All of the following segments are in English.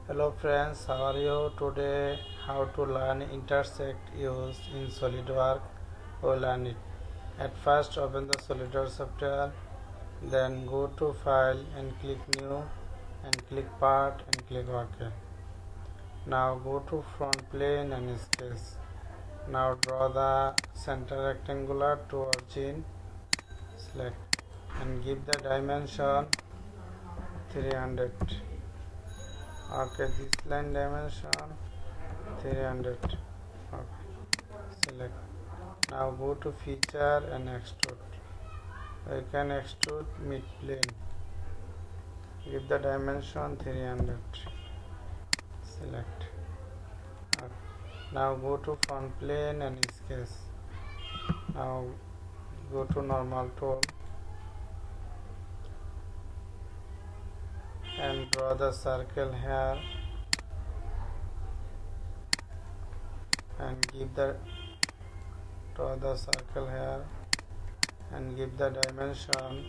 Hello friends, how are you? Today how to learn Intersect use in SolidWorks. We'll learn it. At first open the SolidWorks software, then go to file and click new and click part and click OK. Now go to front plane and sketch. Now draw the center rectangular to origin, select and give the dimension 300. Okay, this line dimension 300. Okay, select. Now go to feature and extrude. We can extrude mid plane. Give the dimension 300. Select. Okay. Now go to front plane and sketch. Now go to normal tool and draw the circle here and draw the circle here and give the dimension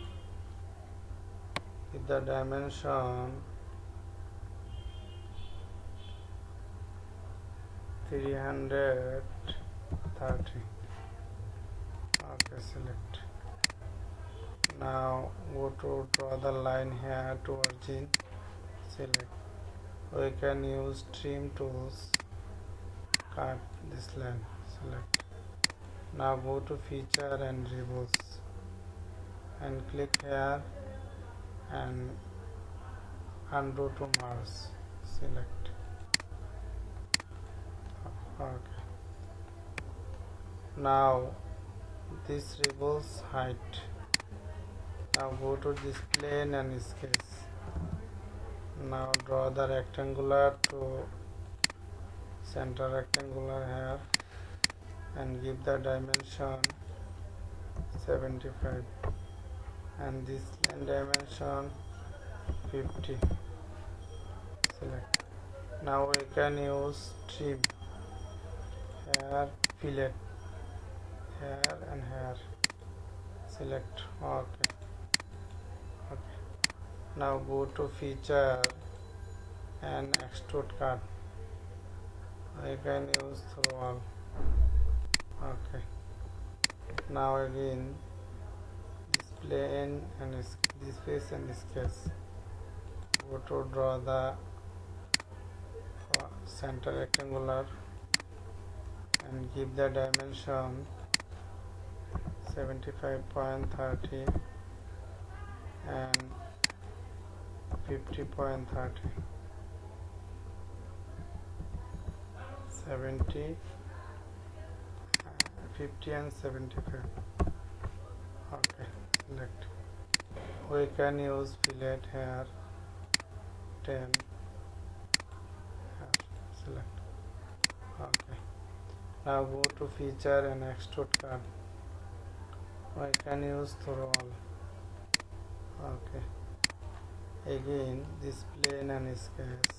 330. Okay, select. Now go to draw the line here to origin, select. We can use trim tools, cut this line, select. Now go to feature and reverse and click here and undo to merge, select. Okay. Now this reverse height. Now go to this plane and sketch. Now draw the rectangular to center rectangular here and give the dimension 75 and this line dimension 50. Select. Now we can use trim here, fillet here and here. Select. Okay. Now go to feature and extrude cut. I can use through all. Okay. Now again this plane and this face and sketch. Go to draw the center rectangular and give the dimension 75.30 and 50.30. 70, 50 and 75. Okay, select. We can use fillet here 10 here, select. Okay. Now go to feature and extrude cut. We can use through all. Okay. Again this plane and sketch.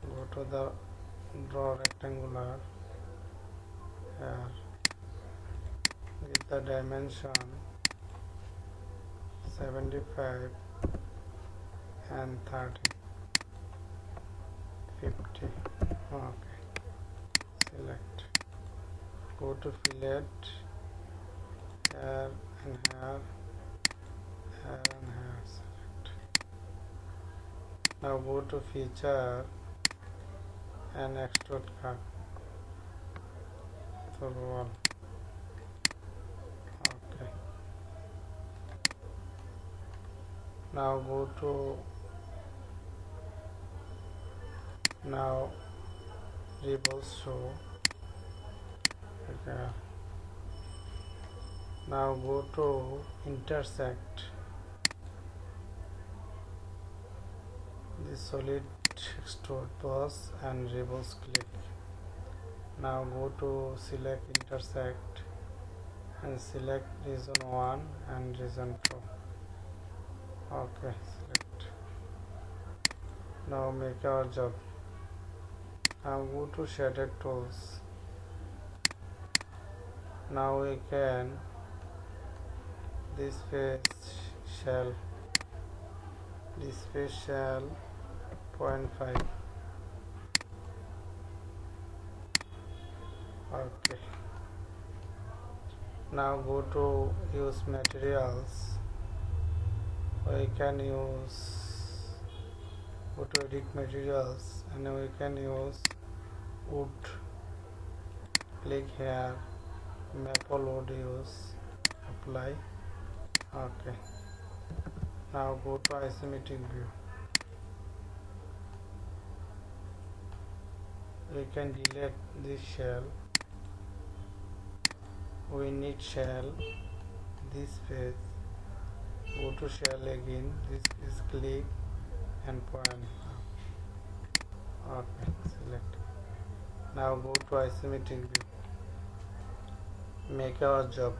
Go to the draw rectangular here. Give the dimension 75 and 30. 50. Okay. Select. Go to fillet here and here, here and here. Select. Now go to feature and extrude cut through all. Okay. Now go to reverse show. Okay. Now go to intersect the solid extrude pass and reverse click. Now go to select intersect and select region 1 and region 2. Okay, select. Now make our job. Now go to shaded tools. Now we can this face shell 0.5. Okay, now go to use materials. We can use, go to edit materials and we can use wood. Click here, maple wood, use, apply. Okay, now go to isometric view. We can delete this shell. We need shell, this page. Go to shell again, this is click and point. Okay, select. Now go to isometric view. Make our job.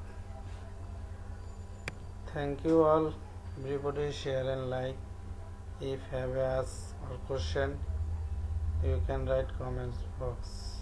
Thank you all. Everybody share and like. If have ask or question, you can write comments box.